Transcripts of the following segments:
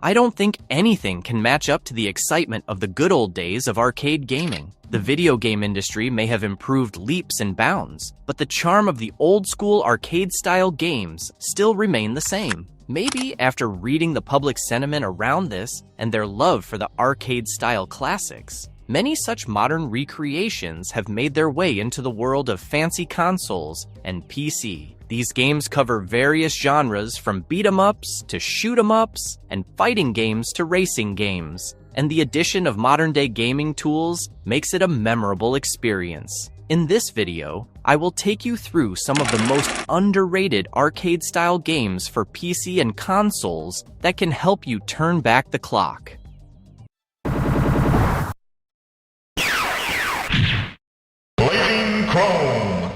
I don't think anything can match up to the excitement of the good old days of arcade gaming. The video game industry may have improved leaps and bounds, but the charm of the old-school arcade-style games still remain the same. Maybe after reading the public sentiment around this and their love for the arcade-style classics, many such modern recreations have made their way into the world of fancy consoles and PC. These games cover various genres from beat-em-ups to shoot-em-ups and fighting games to racing games, and the addition of modern-day gaming tools makes it a memorable experience. In this video, I will take you through some of the most underrated arcade-style games for PC and consoles that can help you turn back the clock. Blazing Chrome.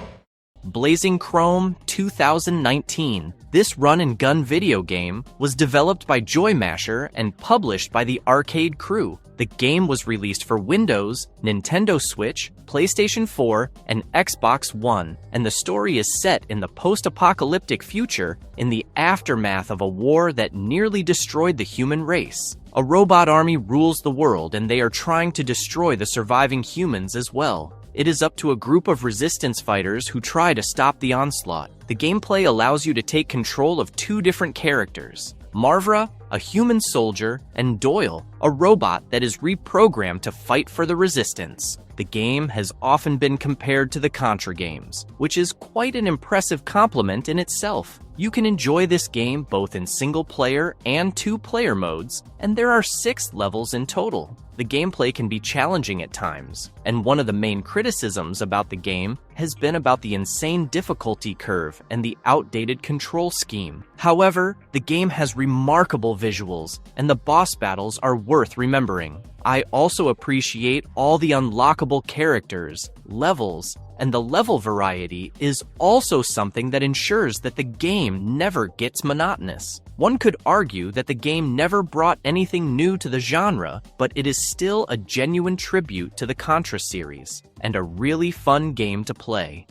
Blazing Chrome 2019. This run-and-gun video game was developed by Joymasher and published by the Arcade Crew. The game was released for Windows, Nintendo Switch, PlayStation 4, and Xbox One, and the story is set in the post-apocalyptic future in the aftermath of a war that nearly destroyed the human race. A robot army rules the world, and they are trying to destroy the surviving humans as well. It is up to a group of resistance fighters who try to stop the onslaught. The gameplay allows you to take control of two different characters: Marvra, a human soldier, and Doyle, a robot that is reprogrammed to fight for the resistance. The game has often been compared to the Contra games, which is quite an impressive compliment in itself. You can enjoy this game both in single-player and two-player modes, and there are 6 levels in total. The gameplay can be challenging at times, and one of the main criticisms about the game has been about the insane difficulty curve and the outdated control scheme. However, the game has remarkable visuals, and the boss battles are worth remembering. I also appreciate all the unlockable characters, levels, and the level variety is also something that ensures that the game never gets monotonous. One could argue that the game never brought anything new to the genre, but it is still a genuine tribute to the Contra series, and a really fun game to play.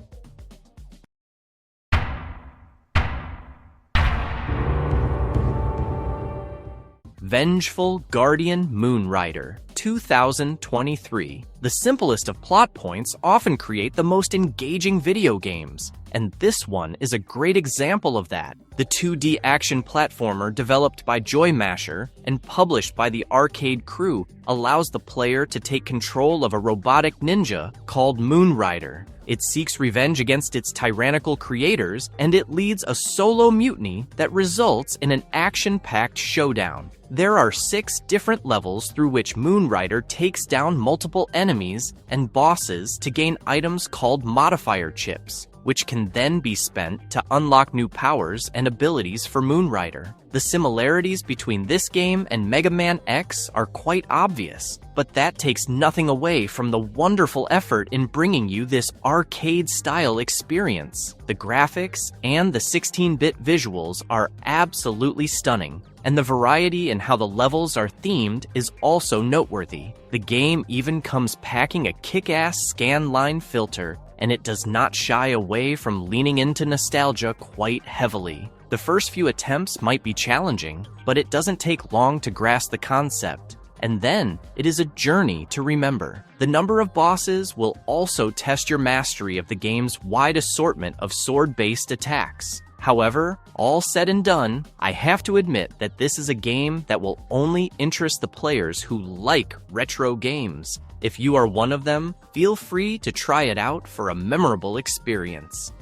Vengeful Guardian Moonrider 2023. The simplest of plot points often create the most engaging video games, and this one is a great example of that. The 2D action platformer developed by Joymasher and published by the Arcade Crew allows the player to take control of a robotic ninja called Moonrider. It seeks revenge against its tyrannical creators, and it leads a solo mutiny that results in an action-packed showdown. There are 6 different levels through which Moonrider takes down multiple enemies and bosses to gain items called modifier chips, which can then be spent to unlock new powers and abilities for Moonrider. The similarities between this game and Mega Man X are quite obvious, but that takes nothing away from the wonderful effort in bringing you this arcade-style experience. The graphics and the 16-bit visuals are absolutely stunning, and the variety in how the levels are themed is also noteworthy. The game even comes packing a kick-ass scan line filter, and it does not shy away from leaning into nostalgia quite heavily. The first few attempts might be challenging, but it doesn't take long to grasp the concept, and then it is a journey to remember. The number of bosses will also test your mastery of the game's wide assortment of sword-based attacks. However, all said and done, I have to admit that this is a game that will only interest the players who like retro games. If you are one of them, feel free to try it out for a memorable experience.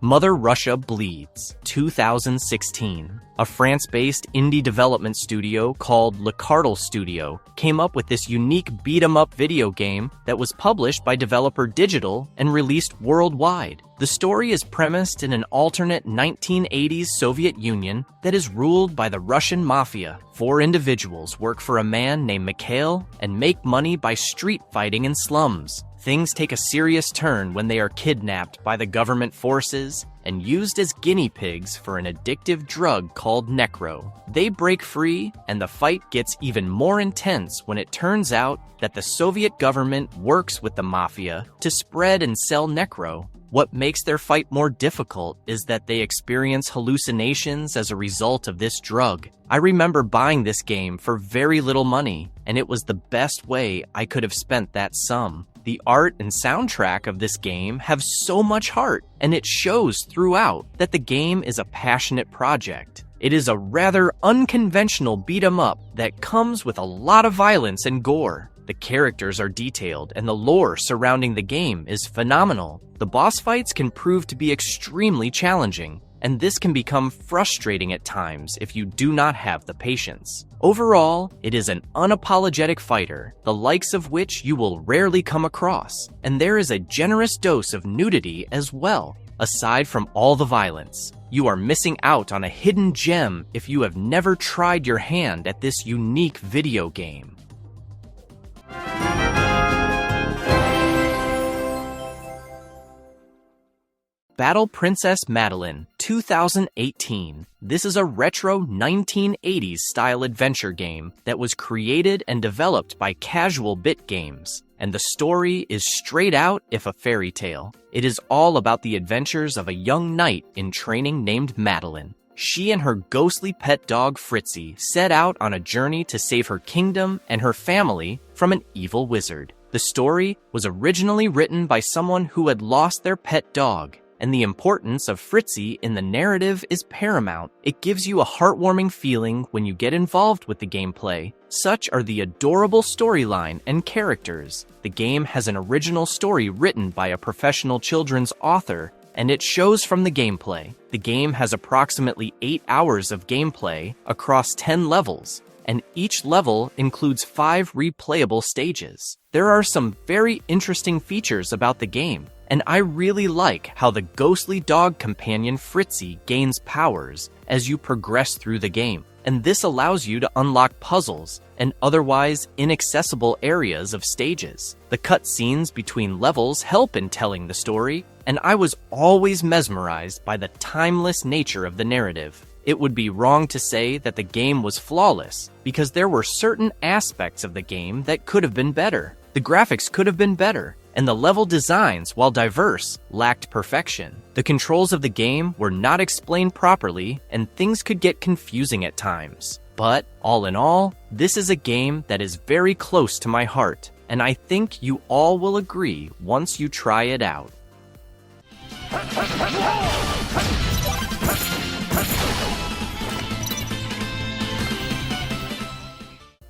Mother Russia Bleeds 2016. A France-based indie development studio called Le Cardal Studio came up with this unique beat-em-up video game that was published by Developer Digital and released worldwide. The story is premised in an alternate 1980s Soviet Union that is ruled by the Russian mafia. 4 individuals work for a man named Mikhail and make money by street fighting in slums. Things take a serious turn when they are kidnapped by the government forces and used as guinea pigs for an addictive drug called Necro. They break free, and the fight gets even more intense when it turns out that the Soviet government works with the mafia to spread and sell Necro. What makes their fight more difficult is that they experience hallucinations as a result of this drug. I remember buying this game for very little money, and it was the best way I could have spent that sum. The art and soundtrack of this game have so much heart, and it shows throughout that the game is a passionate project. It is a rather unconventional beat-em-up that comes with a lot of violence and gore. The characters are detailed, and the lore surrounding the game is phenomenal. The boss fights can prove to be extremely challenging, and this can become frustrating at times if you do not have the patience. Overall, it is an unapologetic fighter, the likes of which you will rarely come across, and there is a generous dose of nudity as well. Aside from all the violence, you are missing out on a hidden gem if you have never tried your hand at this unique video game. Battle Princess Madeline 2018. This is a retro 1980s style adventure game that was created and developed by Casual Bit Games, and the story is straight out if a fairy tale. It is all about the adventures of a young knight in training named Madeline. She and her ghostly pet dog Fritzy set out on a journey to save her kingdom and her family from an evil wizard. The story was originally written by someone who had lost their pet dog, and the importance of Fritzy in the narrative is paramount. It gives you a heartwarming feeling when you get involved with the gameplay. Such are the adorable storyline and characters. The game has an original story written by a professional children's author, and it shows from the gameplay. The game has approximately 8 hours of gameplay across 10 levels, and each level includes 5 replayable stages. There are some very interesting features about the game, and I really like how the ghostly dog companion Fritzy gains powers as you progress through the game, and this allows you to unlock puzzles and otherwise inaccessible areas of stages. The cutscenes between levels help in telling the story, and I was always mesmerized by the timeless nature of the narrative. It would be wrong to say that the game was flawless, because there were certain aspects of the game that could have been better. The graphics could have been better, and the level designs, while diverse, lacked perfection. The controls of the game were not explained properly, and things could get confusing at times. But, all in all, this is a game that is very close to my heart, and I think you all will agree once you try it out.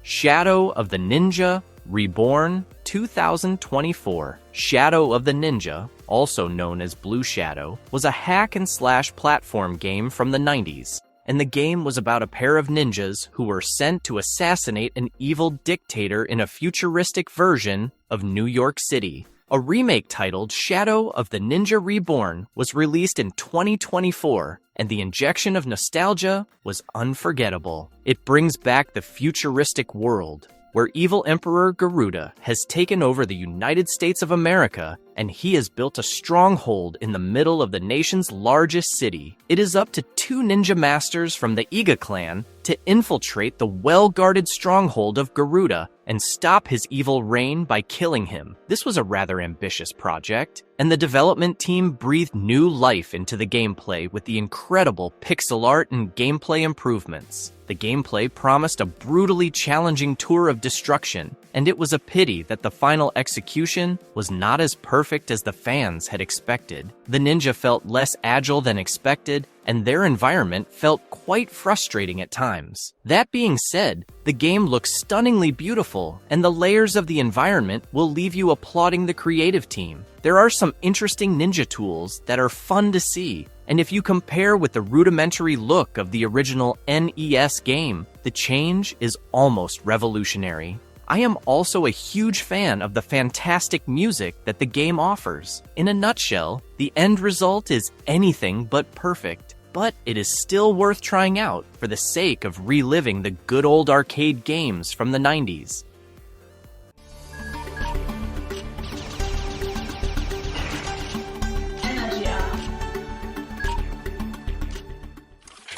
Shadow of the Ninja Reborn 2024. Shadow of the Ninja, also known as Blue Shadow, was a hack-and-slash platform game from the 90s, and the game was about a pair of ninjas who were sent to assassinate an evil dictator in a futuristic version of New York City. A remake titled Shadow of the Ninja Reborn was released in 2024, and the injection of nostalgia was unforgettable. It brings back the futuristic world, where evil Emperor Garuda has taken over the United States of America, and he has built a stronghold in the middle of the nation's largest city. It is up to 2 ninja masters from the Iga clan to infiltrate the well-guarded stronghold of Garuda and stop his evil reign by killing him. This was a rather ambitious project, and the development team breathed new life into the gameplay with the incredible pixel art and gameplay improvements. The gameplay promised a brutally challenging tour of destruction, and it was a pity that the final execution was not as perfect as the fans had expected. The ninja felt less agile than expected, and their environment felt quite frustrating at times. That being said, the game looks stunningly beautiful, and the layers of the environment will leave you applauding the creative team. There are some interesting ninja tools that are fun to see, and if you compare with the rudimentary look of the original NES game, the change is almost revolutionary. I am also a huge fan of the fantastic music that the game offers. In a nutshell, the end result is anything but perfect, but it is still worth trying out for the sake of reliving the good old arcade games from the 90s.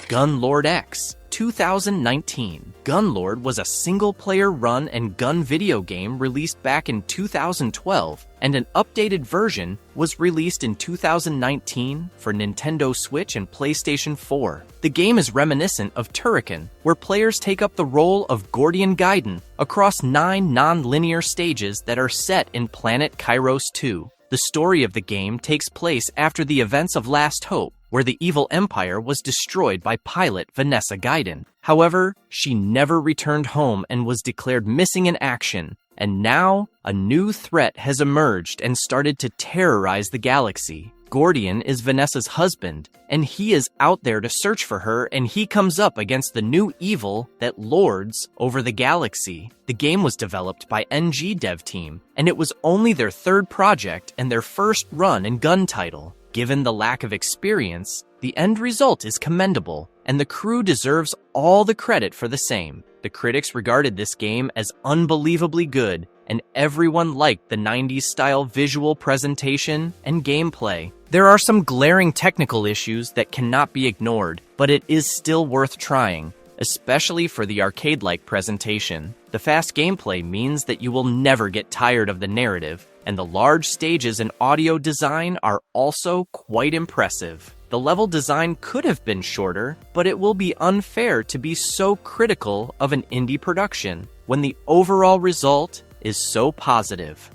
Gunlord X 2019. Gunlord was a single-player run and gun video game released back in 2012, and an updated version was released in 2019 for Nintendo Switch and PlayStation 4. The game is reminiscent of Turrican, where players take up the role of Gordian Gaiden across 9 non-linear stages that are set in Planet Kairos 2. The story of the game takes place after the events of Last Hope, where the evil empire was destroyed by pilot Vanessa Gaiden. However, she never returned home and was declared missing in action, and now a new threat has emerged and started to terrorize the galaxy. Gordian is Vanessa's husband, and he is out there to search for her, and he comes up against the new evil that lords over the galaxy. The game was developed by NG Dev Team, and it was only their third project and their first run and gun title. Given the lack of experience, the end result is commendable, and the crew deserves all the credit for the same. The critics regarded this game as unbelievably good, and everyone liked the 90s-style visual presentation and gameplay. There are some glaring technical issues that cannot be ignored, but it is still worth trying, especially for the arcade-like presentation. The fast gameplay means that you will never get tired of the narrative, and the large stages and audio design are also quite impressive. The level design could have been shorter, but it will be unfair to be so critical of an indie production when the overall result is so positive.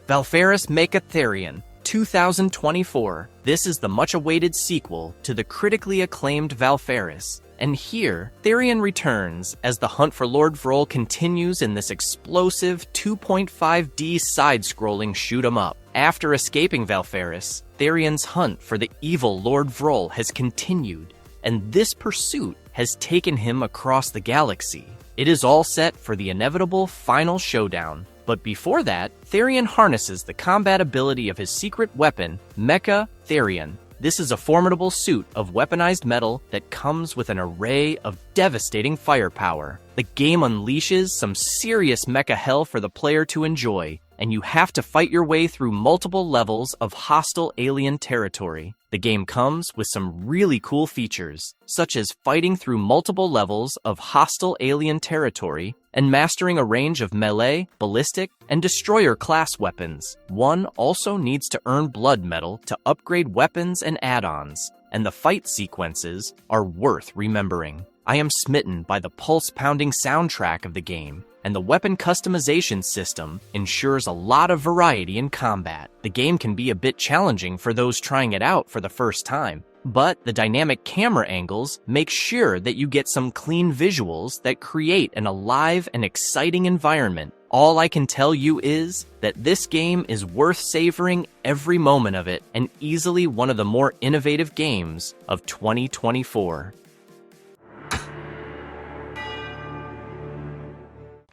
Valfaris Mecha Therion 2024. This is the much-awaited sequel to the critically acclaimed Valfaris. And here, Therion returns as the hunt for Lord Vrol continues in this explosive 2.5D side-scrolling shoot-'em-up. After escaping Valfaris, Therion's hunt for the evil Lord Vrol has continued, and this pursuit has taken him across the galaxy. It is all set for the inevitable final showdown. But before that, Therion harnesses the combat ability of his secret weapon, Mecha Therion. This is a formidable suit of weaponized metal that comes with an array of devastating firepower. The game unleashes some serious mecha hell for the player to enjoy, and you have to fight your way through multiple levels of hostile alien territory. The game comes with some really cool features, such as fighting through multiple levels of hostile alien territory and mastering a range of melee, ballistic, and destroyer class weapons. One also needs to earn blood metal to upgrade weapons and add-ons, and the fight sequences are worth remembering. I am smitten by the pulse-pounding soundtrack of the game, and the weapon customization system ensures a lot of variety in combat. The game can be a bit challenging for those trying it out for the first time, but the dynamic camera angles make sure that you get some clean visuals that create an alive and exciting environment. All I can tell you is that this game is worth savoring every moment of it, and easily one of the more innovative games of 2024.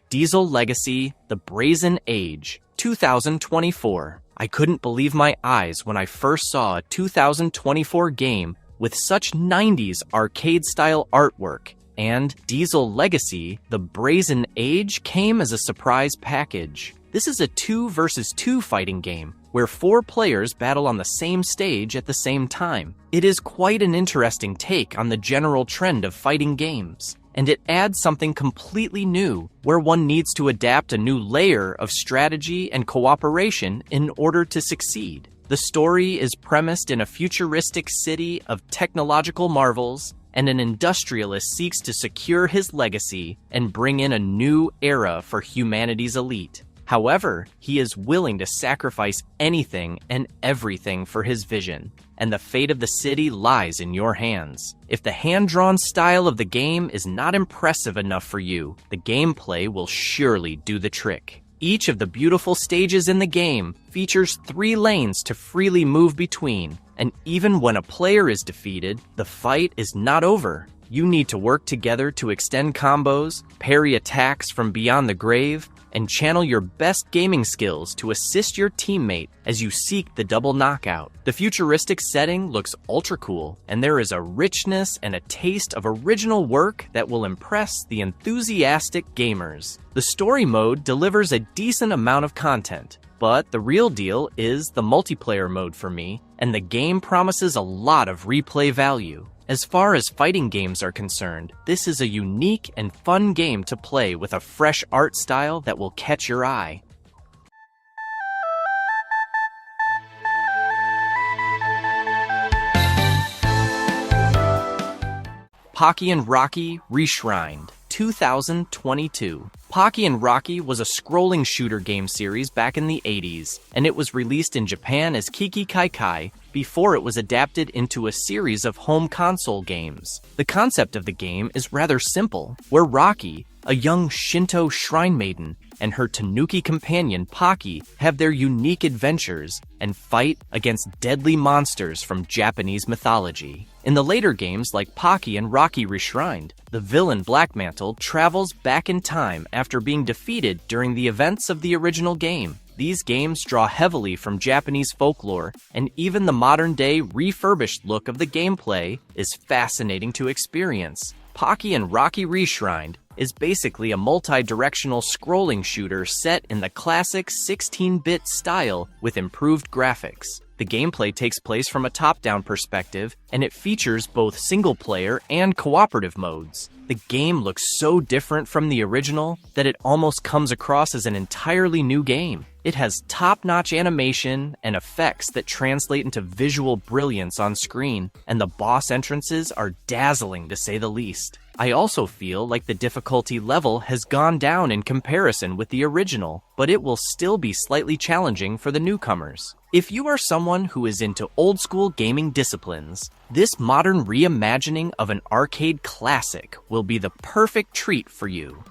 Diesel Legacy: The Brazen Age 2024. I couldn't believe my eyes when I first saw a 2024 game with such 90s arcade-style artwork, and Diesel Legacy: The Brazen Age came as a surprise package. This is a 2 versus 2 fighting game where 4 players battle on the same stage at the same time. It is quite an interesting take on the general trend of fighting games, and it adds something completely new, where one needs to adapt a new layer of strategy and cooperation in order to succeed. The story is premised in a futuristic city of technological marvels, and an industrialist seeks to secure his legacy and bring in a new era for humanity's elite. However, he is willing to sacrifice anything and everything for his vision, and the fate of the city lies in your hands. If the hand-drawn style of the game is not impressive enough for you, the gameplay will surely do the trick. Each of the beautiful stages in the game features 3 lanes to freely move between, and even when a player is defeated, the fight is not over. You need to work together to extend combos, parry attacks from beyond the grave, and channel your best gaming skills to assist your teammate as you seek the double knockout. The futuristic setting looks ultra cool, and there is a richness and a taste of original work that will impress the enthusiastic gamers. The story mode delivers a decent amount of content, But the real deal is the multiplayer mode for me, and the game promises a lot of replay value. As far as fighting games are concerned, this is a unique and fun game to play with a fresh art style that will catch your eye. Pocky and Rocky Reshrined, 2022. Pocky and Rocky was a scrolling shooter game series back in the 80s, and it was released in Japan as Kiki Kai Kai before it was adapted into a series of home console games. The concept of the game is rather simple, where Rocky, a young Shinto shrine maiden, and her Tanuki companion Pocky have their unique adventures and fight against deadly monsters from Japanese mythology. In the later games like Pocky and Rocky Reshrined, the villain Black Mantle travels back in time after being defeated during the events of the original game. These games draw heavily from Japanese folklore, and even the modern-day refurbished look of the gameplay is fascinating to experience. Pocky and Rocky Reshrined is basically a multi-directional scrolling shooter set in the classic 16-bit style with improved graphics. The gameplay takes place from a top-down perspective, and it features both single-player and cooperative modes. The game looks so different from the original that it almost comes across as an entirely new game. It has top-notch animation and effects that translate into visual brilliance on screen, and the boss entrances are dazzling to say the least. I also feel like the difficulty level has gone down in comparison with the original, but it will still be slightly challenging for the newcomers. If you are someone who is into old-school gaming disciplines, this modern reimagining of an arcade classic will be the perfect treat for you.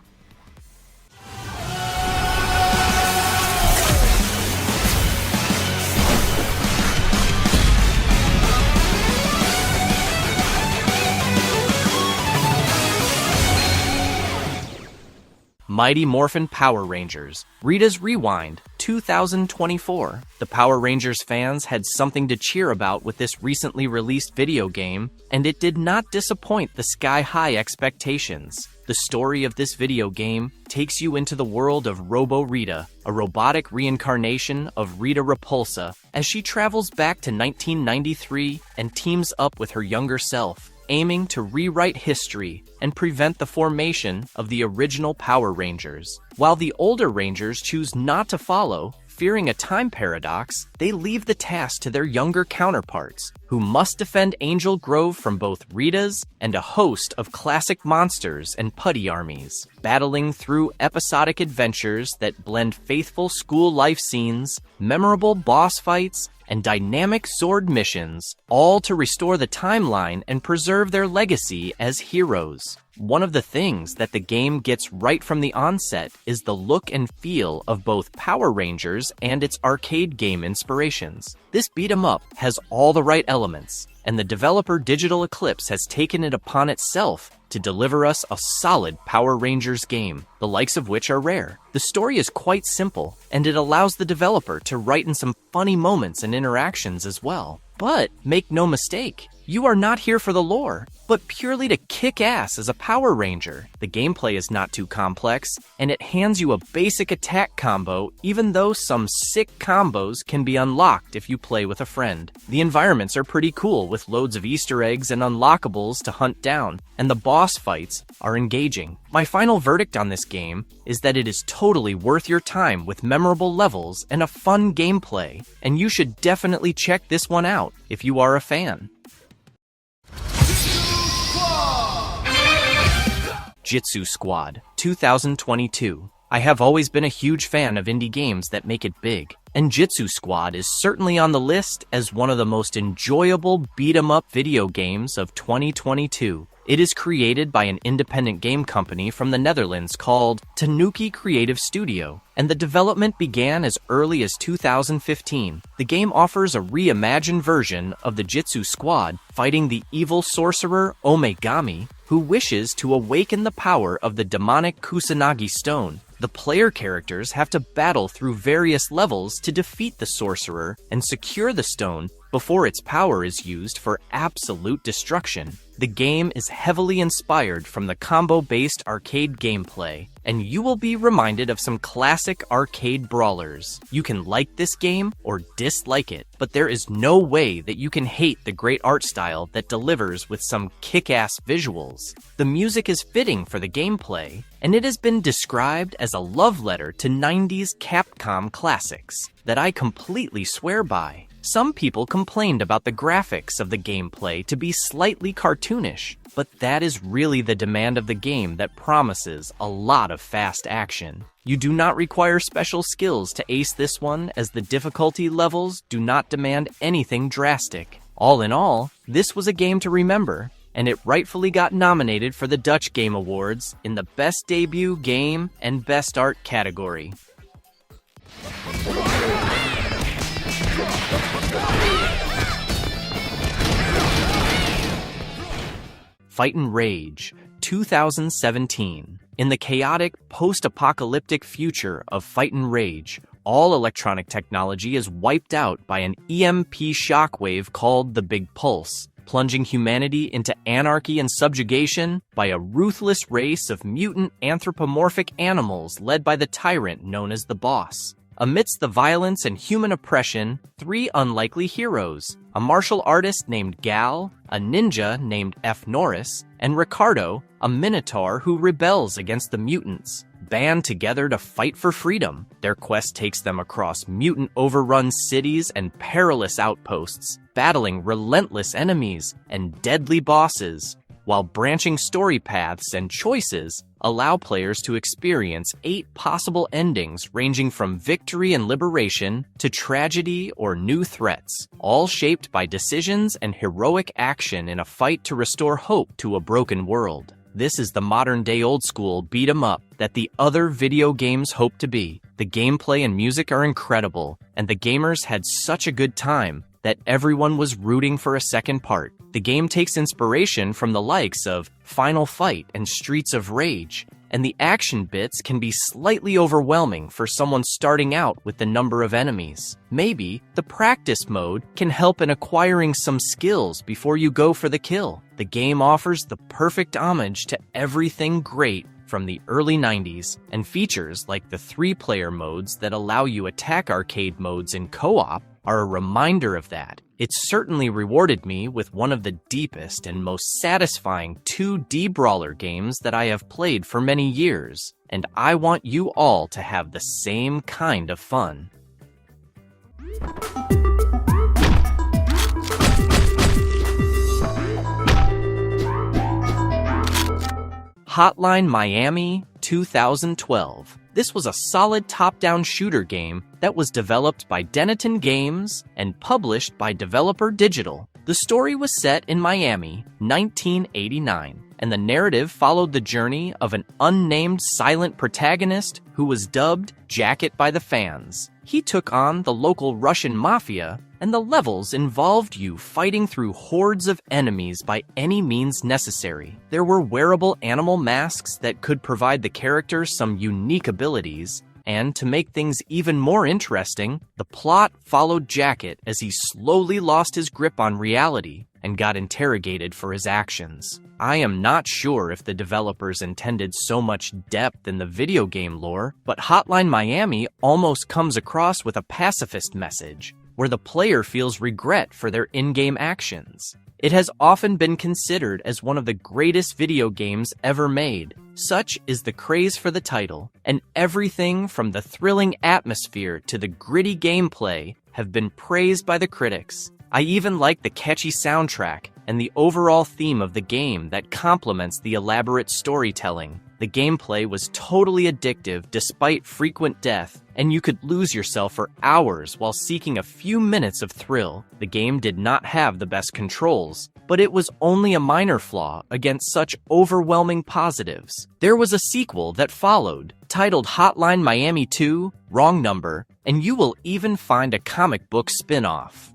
Mighty Morphin Power Rangers, Rita's Rewind, 2024. The Power Rangers fans had something to cheer about with this recently released video game, and it did not disappoint the sky-high expectations. The story of this video game takes you into the world of Robo-Rita, a robotic reincarnation of Rita Repulsa, as she travels back to 1993 and teams up with her younger self, aiming to rewrite history and prevent the formation of the original Power Rangers. While the older Rangers choose not to follow, fearing a time paradox, they leave the task to their younger counterparts, who must defend Angel Grove from both Rita's and a host of classic monsters and putty armies, battling through episodic adventures that blend faithful school life scenes, memorable boss fights, and dynamic sword missions, all to restore the timeline and preserve their legacy as heroes. One of the things that the game gets right from the onset is the look and feel of both Power Rangers and its arcade game inspirations. This beat-em-up has all the right elements, and the developer Digital Eclipse has taken it upon itself to deliver us a solid Power Rangers game, the likes of which are rare. The story is quite simple, and it allows the developer to write in some funny moments and interactions as well. But make no mistake, you are not here for the lore, but purely to kick ass as a Power Ranger. The gameplay is not too complex, and it hands you a basic attack combo, even though some sick combos can be unlocked if you play with a friend. The environments are pretty cool, with loads of Easter eggs and unlockables to hunt down, and the boss fights are engaging. My final verdict on this game is that it is totally worth your time with memorable levels and a fun gameplay, and you should definitely check this one out if you are a fan. Jitsu Squad, 2022. I have always been a huge fan of indie games that make it big, and Jitsu Squad is certainly on the list as one of the most enjoyable beat-em-up video games of 2022. It is created by an independent game company from the Netherlands called Tanuki Creative Studio, and the development began as early as 2015. The game offers a reimagined version of the Jitsu Squad, fighting the evil sorcerer Omegami, who wishes to awaken the power of the demonic Kusanagi stone. The player characters have to battle through various levels to defeat the sorcerer and secure the stone before its power is used for absolute destruction. The game is heavily inspired from the combo-based arcade gameplay, and you will be reminded of some classic arcade brawlers. You can like this game or dislike it, but there is no way that you can hate the great art style that delivers with some kick-ass visuals. The music is fitting for the gameplay, and it has been described as a love letter to 90s Capcom classics that I completely swear by. Some people complained about the graphics of the gameplay to be slightly cartoonish, but that is really the demand of the game that promises a lot of fast action. You do not require special skills to ace this one, as the difficulty levels do not demand anything drastic. All in all, this was a game to remember, and it rightfully got nominated for the Dutch Game Awards in the Best Debut Game and Best Art category. Fightin' Rage, 2017. In the chaotic, post-apocalyptic future of Fightin' Rage, all electronic technology is wiped out by an EMP shockwave called the Big Pulse, plunging humanity into anarchy and subjugation by a ruthless race of mutant anthropomorphic animals led by the tyrant known as the Boss. Amidst the violence and human oppression, three unlikely heroes, a martial artist named Gal, a ninja named F. Norris, and Ricardo, a minotaur who rebels against the mutants, band together to fight for freedom. Their quest takes them across mutant-overrun cities and perilous outposts, battling relentless enemies and deadly bosses, while branching story paths and choices allow players to experience 8 possible endings ranging from victory and liberation to tragedy or new threats, all shaped by decisions and heroic action in a fight to restore hope to a broken world. This is the modern-day old-school beat-em-up that the other video games hope to be. The gameplay and music are incredible, and the gamers had such a good time that everyone was rooting for a second part. The game takes inspiration from the likes of Final Fight and Streets of Rage, and the action bits can be slightly overwhelming for someone starting out with the number of enemies. Maybe the practice mode can help in acquiring some skills before you go for the kill. The game offers the perfect homage to everything great from the early 90s, and features like the 3-player modes that allow you attack arcade modes in co-op are a reminder of that. It certainly rewarded me with one of the deepest and most satisfying 2D brawler games that I have played for many years, and I want you all to have the same kind of fun. Hotline Miami 2012. This was a solid top-down shooter game that was developed by Dennaton Games and published by Developer Digital. The story was set in Miami, 1989, and the narrative followed the journey of an unnamed silent protagonist who was dubbed Jacket by the fans. He took on the local Russian mafia, and the levels involved you fighting through hordes of enemies by any means necessary. There were wearable animal masks that could provide the character some unique abilities, and to make things even more interesting, the plot followed Jacket as he slowly lost his grip on reality and got interrogated for his actions. I am not sure if the developers intended so much depth in the video game lore, but Hotline Miami almost comes across with a pacifist message, where the player feels regret for their in-game actions. It has often been considered as one of the greatest video games ever made. Such is the craze for the title, and everything from the thrilling atmosphere to the gritty gameplay have been praised by the critics. I even like the catchy soundtrack and the overall theme of the game that complements the elaborate storytelling. The gameplay was totally addictive despite frequent death, and you could lose yourself for hours while seeking a few minutes of thrill. The game did not have the best controls, but it was only a minor flaw against such overwhelming positives. There was a sequel that followed, titled Hotline Miami 2: Wrong Number, and you will even find a comic book spin-off.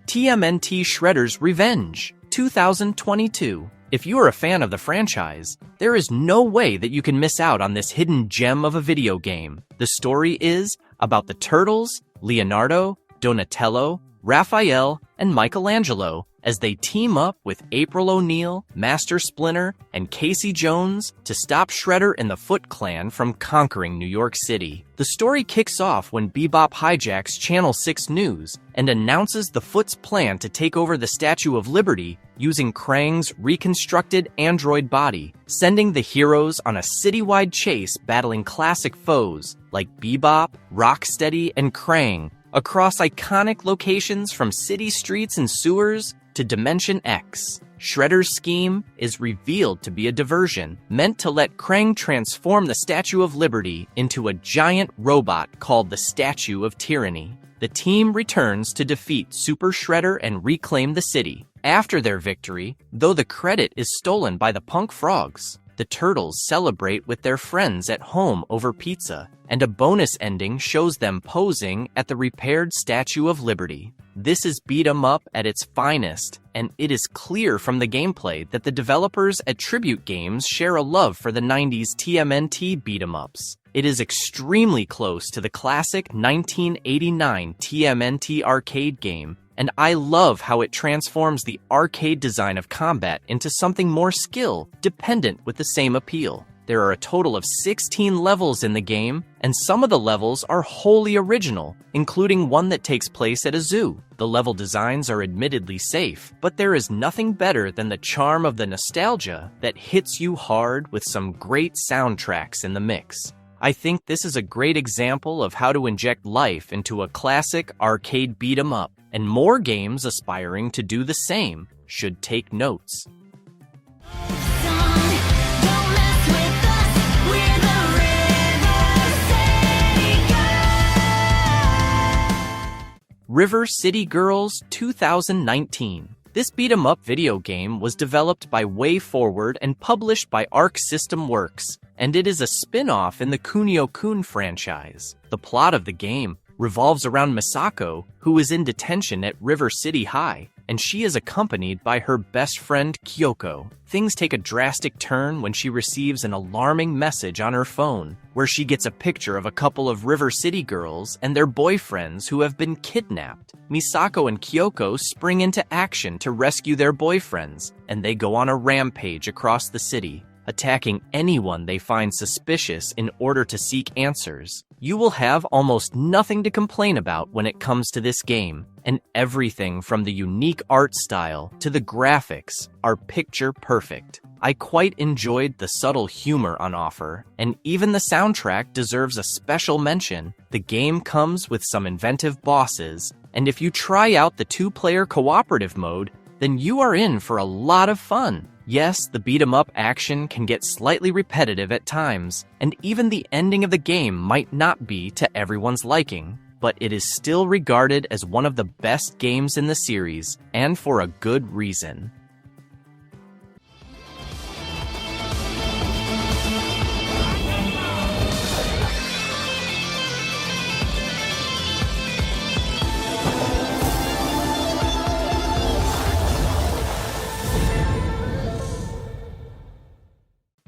TMNT Shredder's Revenge, 2022. If you are a fan of the franchise, there is no way that you can miss out on this hidden gem of a video game. The story is about the Turtles, Leonardo, Donatello, Raphael, and Michelangelo as they team up with April O'Neil, Master Splinter, and Casey Jones to stop Shredder and the Foot Clan from conquering New York City. The story kicks off when Bebop hijacks Channel 6 News and announces the Foot's plan to take over the Statue of Liberty using Krang's reconstructed android body, sending the heroes on a citywide chase battling classic foes like Bebop, Rocksteady, and Krang across iconic locations from city streets and sewers to Dimension X. Shredder's scheme is revealed to be a diversion meant to let Krang transform the Statue of Liberty into a giant robot called the Statue of Tyranny. The team returns to defeat Super Shredder and reclaim the city. After their victory, though the credit is stolen by the Punk Frogs, the Turtles celebrate with their friends at home over pizza, and a bonus ending shows them posing at the repaired Statue of Liberty. This is beat 'em up at its finest, and it is clear from the gameplay that the developers at Tribute Games share a love for the 90s TMNT beat 'em ups. It is extremely close to the classic 1989 TMNT arcade game, and I love how it transforms the arcade design of combat into something more skill-dependent with the same appeal. There are a total of 16 levels in the game, and some of the levels are wholly original, including one that takes place at a zoo. The level designs are admittedly safe, but there is nothing better than the charm of the nostalgia that hits you hard with some great soundtracks in the mix. I think this is a great example of how to inject life into a classic arcade beat 'em up, and more games aspiring to do the same should take notes. River City Girls 2019. This beat-em-up video game was developed by WayForward and published by Arc System Works, and it is a spin-off in the Kunio-kun franchise. The plot of the game revolves around Misako, who is in detention at River City High, and she is accompanied by her best friend Kyoko. Things take a drastic turn when she receives an alarming message on her phone, where she gets a picture of a couple of River City girls and their boyfriends who have been kidnapped. Misako and Kyoko spring into action to rescue their boyfriends, and they go on a rampage across the city, attacking anyone they find suspicious in order to seek answers. You will have almost nothing to complain about when it comes to this game, and everything from the unique art style to the graphics are picture perfect. I quite enjoyed the subtle humor on offer, and even the soundtrack deserves a special mention. The game comes with some inventive bosses, and if you try out the two-player cooperative mode, then you are in for a lot of fun. Yes, the beat-em-up action can get slightly repetitive at times, and even the ending of the game might not be to everyone's liking, but it is still regarded as one of the best games in the series, and for a good reason.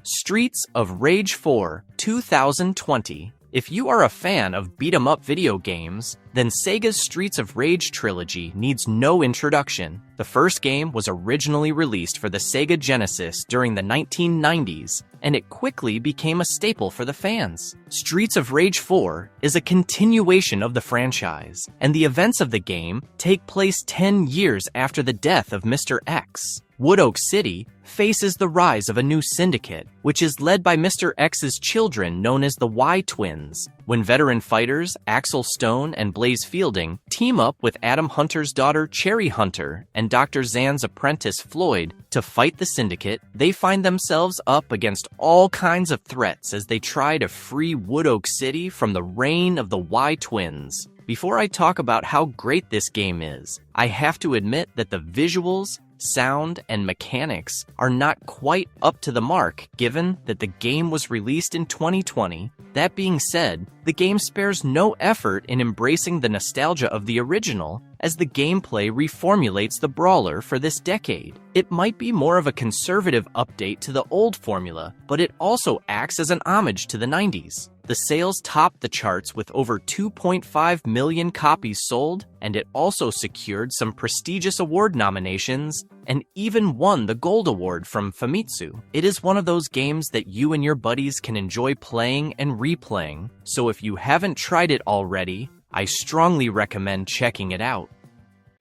Streets of Rage 4 2020. If you are a fan of beat-em-up video games, then Sega's Streets of Rage trilogy needs no introduction. The first game was originally released for the Sega Genesis during the 1990s, and it quickly became a staple for the fans. Streets of Rage 4 is a continuation of the franchise, and the events of the game take place 10 years after the death of Mr. X. Woodoak City faces the rise of a new syndicate, which is led by Mr. X's children known as the Y-Twins. When veteran fighters Axel Stone and Blaze Fielding team up with Adam Hunter's daughter Cherry Hunter and Dr. Zan's apprentice Floyd to fight the syndicate, they find themselves up against all kinds of threats as they try to free Woodoak City from the reign of the Y-Twins. Before I talk about how great this game is, I have to admit that the visuals, sound, and mechanics are not quite up to the mark given that the game was released in 2020. That being said, the game spares no effort in embracing the nostalgia of the original, as the gameplay reformulates the brawler for this decade. It might be more of a conservative update to the old formula, but it also acts as an homage to the 90s. The sales topped the charts with over 2.5 million copies sold, and it also secured some prestigious award nominations and even won the Gold Award from Famitsu. It is one of those games that you and your buddies can enjoy playing and replaying, so if you haven't tried it already, I strongly recommend checking it out.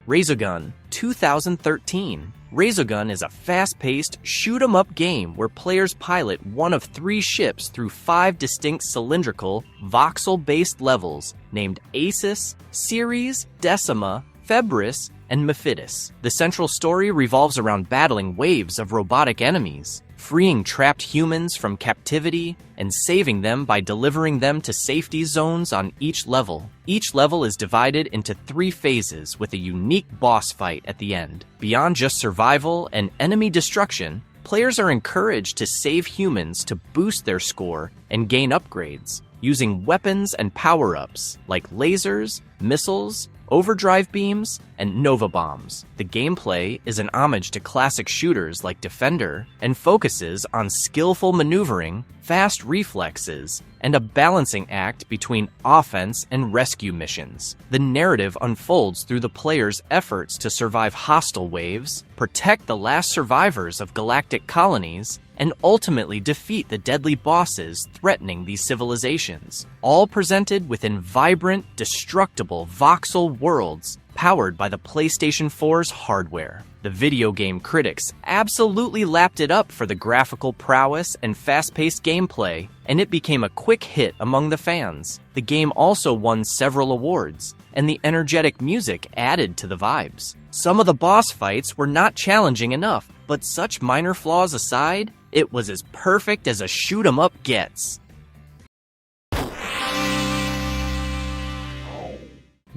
Resogun 2013. Resogun is a fast-paced, shoot-'em-up game where players pilot one of 3 ships through 5 distinct cylindrical, voxel-based levels named Acis, Ceres, Decima, Febris, and Mephidus. The central story revolves around battling waves of robotic enemies, freeing trapped humans from captivity, and saving them by delivering them to safety zones on each level. Each level is divided into 3 phases with a unique boss fight at the end. Beyond just survival and enemy destruction, players are encouraged to save humans to boost their score and gain upgrades, using weapons and power-ups like lasers, missiles, overdrive beams, and nova bombs. The gameplay is an homage to classic shooters like Defender and focuses on skillful maneuvering, fast reflexes, and a balancing act between offense and rescue missions. The narrative unfolds through the player's efforts to survive hostile waves, protect the last survivors of galactic colonies, and ultimately defeat the deadly bosses threatening these civilizations, all presented within vibrant, destructible voxel worlds powered by the PlayStation 4's hardware. The video game critics absolutely lapped it up for the graphical prowess and fast-paced gameplay, and it became a quick hit among the fans. The game also won several awards, and the energetic music added to the vibes. Some of the boss fights were not challenging enough, but such minor flaws aside, it was as perfect as a shoot-'em-up gets.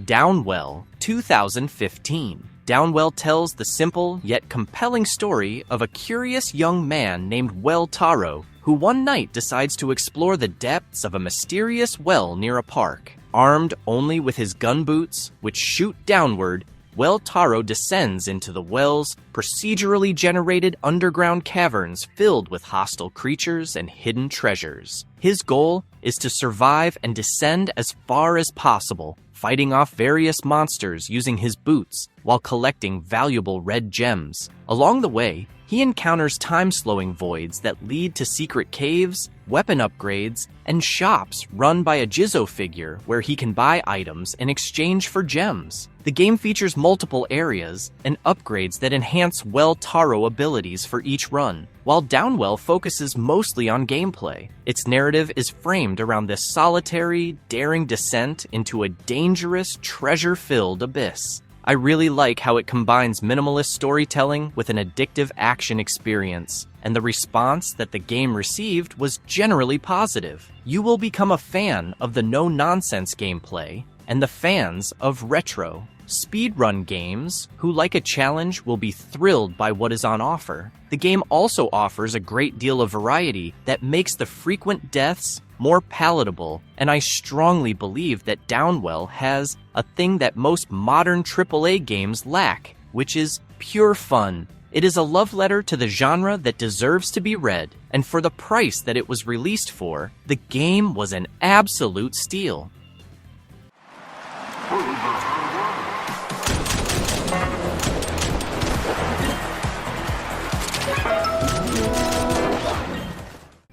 Downwell 2015. Downwell tells the simple yet compelling story of a curious young man named Well Taro, who one night decides to explore the depths of a mysterious well near a park. Armed only with his gun boots, which shoot downward, Well Taro descends into the well's procedurally generated underground caverns filled with hostile creatures and hidden treasures. His goal is to survive and descend as far as possible, fighting off various monsters using his boots while collecting valuable red gems. Along the way, he encounters time-slowing voids that lead to secret caves, weapon upgrades, and shops run by a Jizzo figure where he can buy items in exchange for gems. The game features multiple areas and upgrades that enhance Well Taro abilities for each run, while Downwell focuses mostly on gameplay. Its narrative is framed around this solitary, daring descent into a dangerous, treasure-filled abyss. I really like how it combines minimalist storytelling with an addictive action experience, and the response that the game received was generally positive. You will become a fan of the no-nonsense gameplay and the fans of retro speedrun games who like a challenge will be thrilled by what is on offer. The game also offers a great deal of variety that makes the frequent deaths more palatable, and I strongly believe that Downwell has a thing that most modern AAA games lack, which is pure fun. It is a love letter to the genre that deserves to be read, and for the price that it was released for, the game was an absolute steal.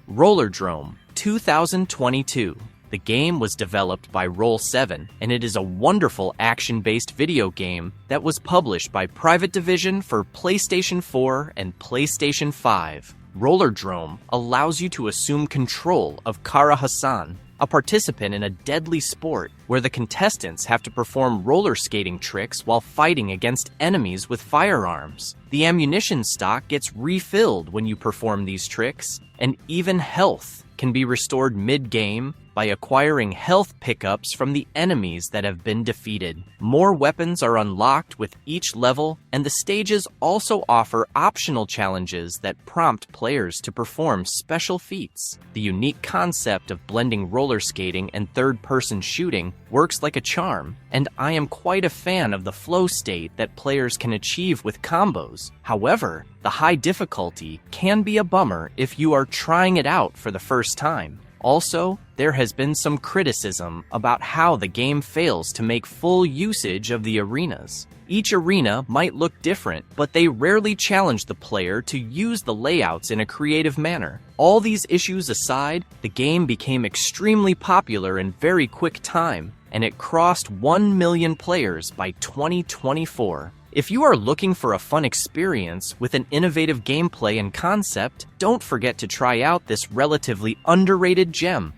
Rollerdrome 2022. The game was developed by Roll7, and it is a wonderful action-based video game that was published by Private Division for PlayStation 4 and PlayStation 5. Rollerdrome allows you to assume control of Kara Hassan, a participant in a deadly sport where the contestants have to perform roller skating tricks while fighting against enemies with firearms. The ammunition stock gets refilled when you perform these tricks, and even health can be restored mid-game by acquiring health pickups from the enemies that have been defeated. More weapons are unlocked with each level, and the stages also offer optional challenges that prompt players to perform special feats. The unique concept of blending roller skating and third-person shooting works like a charm, and I am quite a fan of the flow state that players can achieve with combos. However, the high difficulty can be a bummer if you are trying it out for the first time. Also, there has been some criticism about how the game fails to make full usage of the arenas. Each arena might look different, but they rarely challenge the player to use the layouts in a creative manner. All these issues aside, the game became extremely popular in very quick time, and it crossed 1 million players by 2024. If you are looking for a fun experience with an innovative gameplay and concept, don't forget to try out this relatively underrated gem.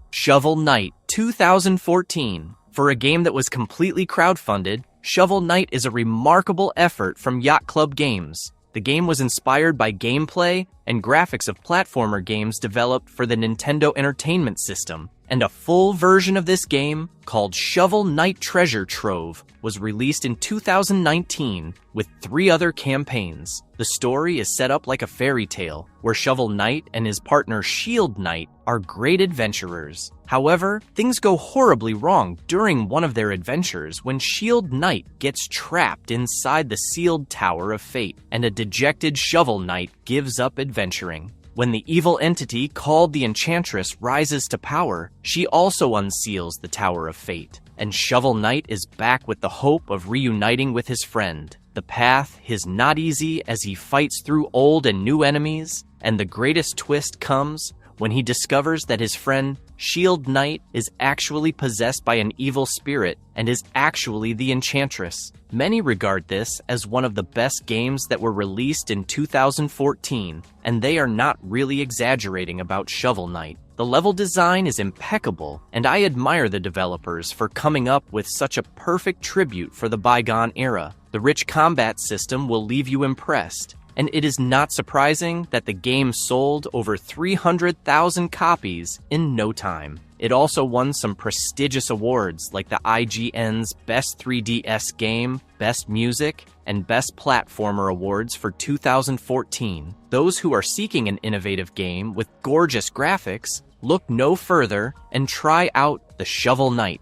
Shovel Knight 2014. For a game that was completely crowdfunded, Shovel Knight is a remarkable effort from Yacht Club Games. The game was inspired by gameplay and graphics of platformer games developed for the Nintendo Entertainment System, and a full version of this game, called Shovel Knight Treasure Trove, was released in 2019 with 3 other campaigns. The story is set up like a fairy tale, where Shovel Knight and his partner Shield Knight are great adventurers. However, things go horribly wrong during one of their adventures when Shield Knight gets trapped inside the sealed Tower of Fate, and a dejected Shovel Knight gives up adventuring. When the evil entity called the Enchantress rises to power, she also unseals the Tower of Fate, and Shovel Knight is back with the hope of reuniting with his friend. The path is not easy as he fights through old and new enemies, and the greatest twist comes when he discovers that his friend Shield Knight is actually possessed by an evil spirit and is actually the Enchantress. Many regard this as one of the best games that were released in 2014, and they are not really exaggerating about Shovel Knight. The level design is impeccable, and I admire the developers for coming up with such a perfect tribute for the bygone era. The rich combat system will leave you impressed, and it is not surprising that the game sold over 300,000 copies in no time. It also won some prestigious awards like the IGN's Best 3DS Game, Best Music, and Best Platformer awards for 2014. Those who are seeking an innovative game with gorgeous graphics, look no further and try out the Shovel Knight.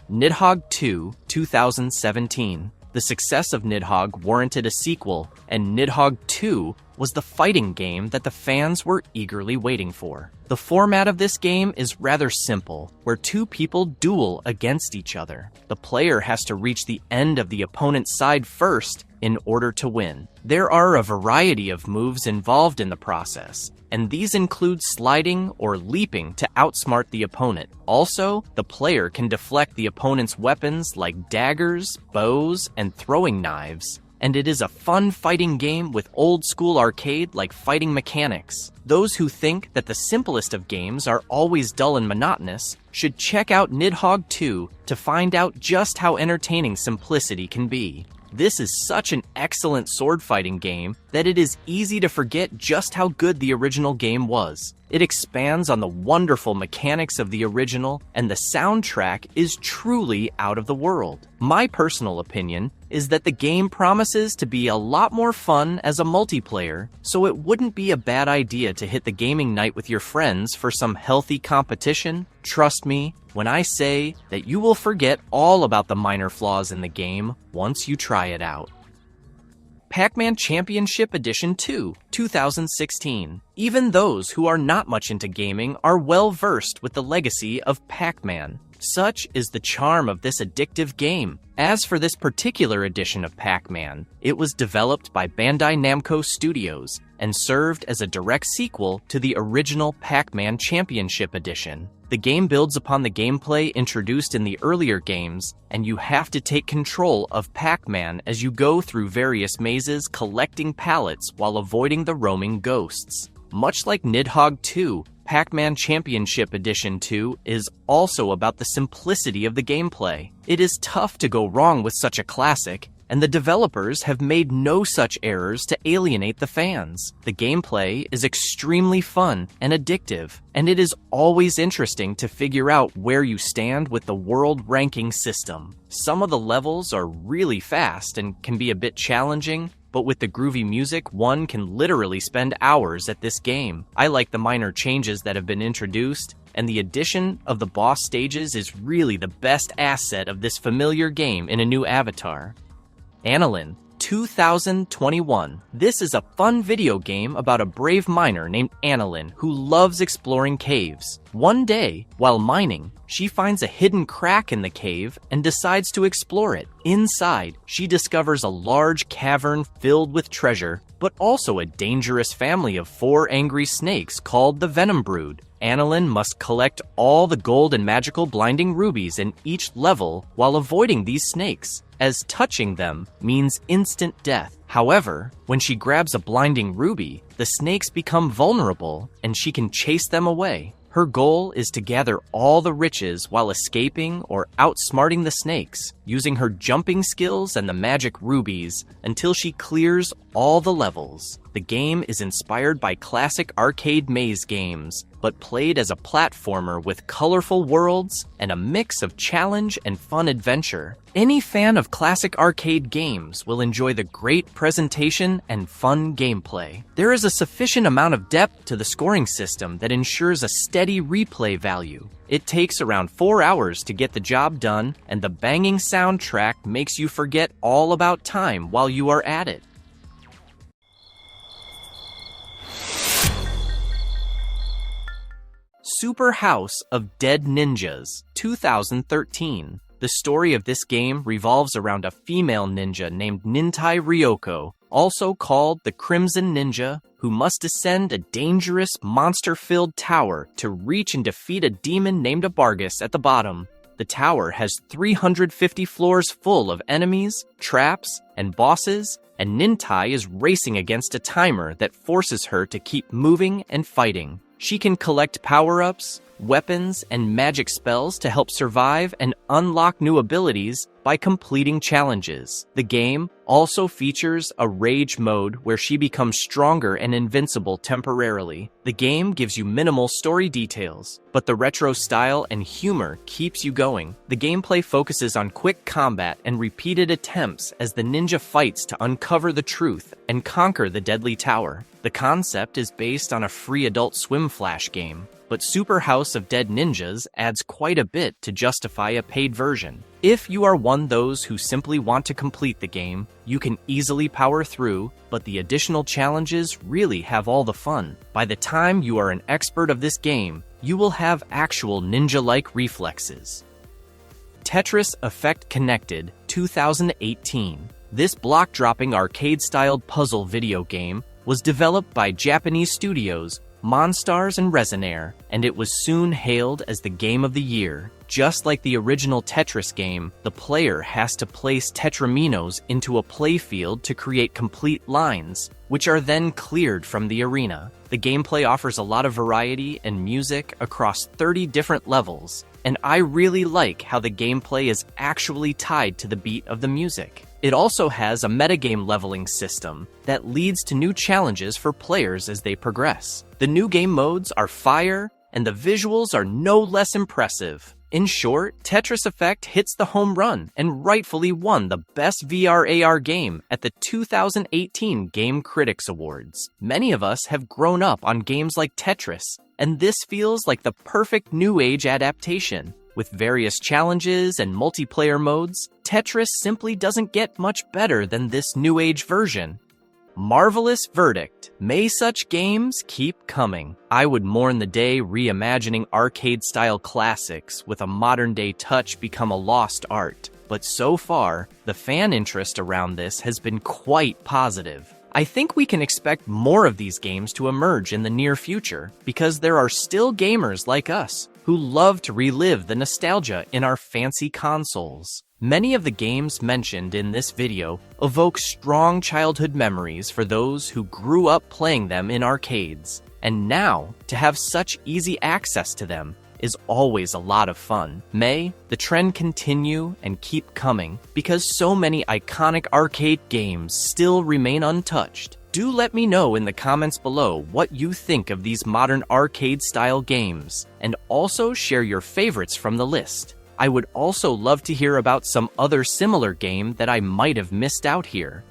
Nidhogg 2 2017. The success of Nidhogg warranted a sequel, and Nidhogg 2 was the fighting game that the fans were eagerly waiting for. The format of this game is rather simple, where 2 people duel against each other. The player has to reach the end of the opponent's side first in order to win. There are a variety of moves involved in the process, and these include sliding or leaping to outsmart the opponent. Also, the player can deflect the opponent's weapons like daggers, bows, and throwing knives. And it is a fun fighting game with old-school arcade-like fighting mechanics. Those who think that the simplest of games are always dull and monotonous should check out Nidhogg 2 to find out just how entertaining simplicity can be. This is such an excellent sword fighting game that it is easy to forget just how good the original game was. It expands on the wonderful mechanics of the original, and the soundtrack is truly out of the world. My personal opinion is that the game promises to be a lot more fun as a multiplayer, so it wouldn't be a bad idea to hit the gaming night with your friends for some healthy competition. Trust me when I say that you will forget all about the minor flaws in the game once you try it out. Pac-Man Championship Edition 2, 2016. Even those who are not much into gaming are well versed with the legacy of Pac-Man. Such is the charm of this addictive game. As for this particular edition of Pac-Man, it was developed by Bandai Namco Studios and served as a direct sequel to the original Pac-Man Championship Edition. The game builds upon the gameplay introduced in the earlier games, and you have to take control of Pac-Man as you go through various mazes collecting pallets while avoiding the roaming ghosts. Much like Nidhogg 2, Pac-Man Championship Edition 2 is also about the simplicity of the gameplay. It is tough to go wrong with such a classic, and the developers have made no such errors to alienate the fans. The gameplay is extremely fun and addictive, and it is always interesting to figure out where you stand with the world ranking system. Some of the levels are really fast and can be a bit challenging, but with the groovy music, one can literally spend hours at this game. I like the minor changes that have been introduced, and the addition of the boss stages is really the best asset of this familiar game in a new avatar. Annalyn 2021. This is a fun video game about a brave miner named Annalyn who loves exploring caves. One day, while mining, she finds a hidden crack in the cave and decides to explore it. Inside, she discovers a large cavern filled with treasure, but also a dangerous family of 4 angry snakes called the Venom Brood. Annalyn must collect all the gold and magical blinding rubies in each level while avoiding these snakes, as touching them means instant death. However, when she grabs a blinding ruby, the snakes become vulnerable and she can chase them away. Her goal is to gather all the riches while escaping or outsmarting the snakes, using her jumping skills and the magic rubies until she clears all the levels. The game is inspired by classic arcade maze games, but played as a platformer with colorful worlds and a mix of challenge and fun adventure. Any fan of classic arcade games will enjoy the great presentation and fun gameplay. There is a sufficient amount of depth to the scoring system that ensures a steady replay value. It takes around 4 hours to get the job done, and the banging soundtrack makes you forget all about time while you are at it. Super House of Dead Ninjas 2013. The story of this game revolves around a female ninja named Nintai Ryoko, also called the Crimson Ninja, who must descend a dangerous, monster-filled tower to reach and defeat a demon named Abargus at the bottom. The tower has 350 floors full of enemies, traps, and bosses, and Nintai is racing against a timer that forces her to keep moving and fighting. She can collect power-ups, weapons, and magic spells to help survive and unlock new abilities by completing challenges. The game also features a rage mode where she becomes stronger and invincible temporarily. The game gives you minimal story details, but the retro style and humor keeps you going. The gameplay focuses on quick combat and repeated attempts as the ninja fights to uncover the truth and conquer the deadly tower. The concept is based on a free Adult Swim Flash game, but Super House of Dead Ninjas adds quite a bit to justify a paid version. If you are one of those who simply want to complete the game, you can easily power through, but the additional challenges really have all the fun. By the time you are an expert of this game, you will have actual ninja-like reflexes. Tetris Effect Connected 2018. This block-dropping arcade-styled puzzle video game was developed by Japanese studios Monstars and Resonair, and it was soon hailed as the Game of the Year. Just like the original Tetris game, the player has to place Tetraminos into a playfield to create complete lines, which are then cleared from the arena. The gameplay offers a lot of variety and music across 30 different levels, and I really like how the gameplay is actually tied to the beat of the music. It also has a metagame leveling system that leads to new challenges for players as they progress. The new game modes are fire, and the visuals are no less impressive. In short, Tetris Effect hits the home run and rightfully won the Best VR AR Game at the 2018 Game Critics Awards. Many of us have grown up on games like Tetris, and this feels like the perfect new age adaptation. With various challenges and multiplayer modes, Tetris simply doesn't get much better than this new age version. Marvelous verdict. May such games keep coming. I would mourn the day reimagining arcade-style classics with a modern-day touch become a lost art. But so far, the fan interest around this has been quite positive. I think we can expect more of these games to emerge in the near future, because there are still gamers like us who love to relive the nostalgia in our fancy consoles. Many of the games mentioned in this video evoke strong childhood memories for those who grew up playing them in arcades. And now, to have such easy access to them is always a lot of fun. May the trend continue and keep coming because so many iconic arcade games still remain untouched. Do let me know in the comments below what you think of these modern arcade-style games, and also share your favorites from the list. I would also love to hear about some other similar game that I might have missed out here.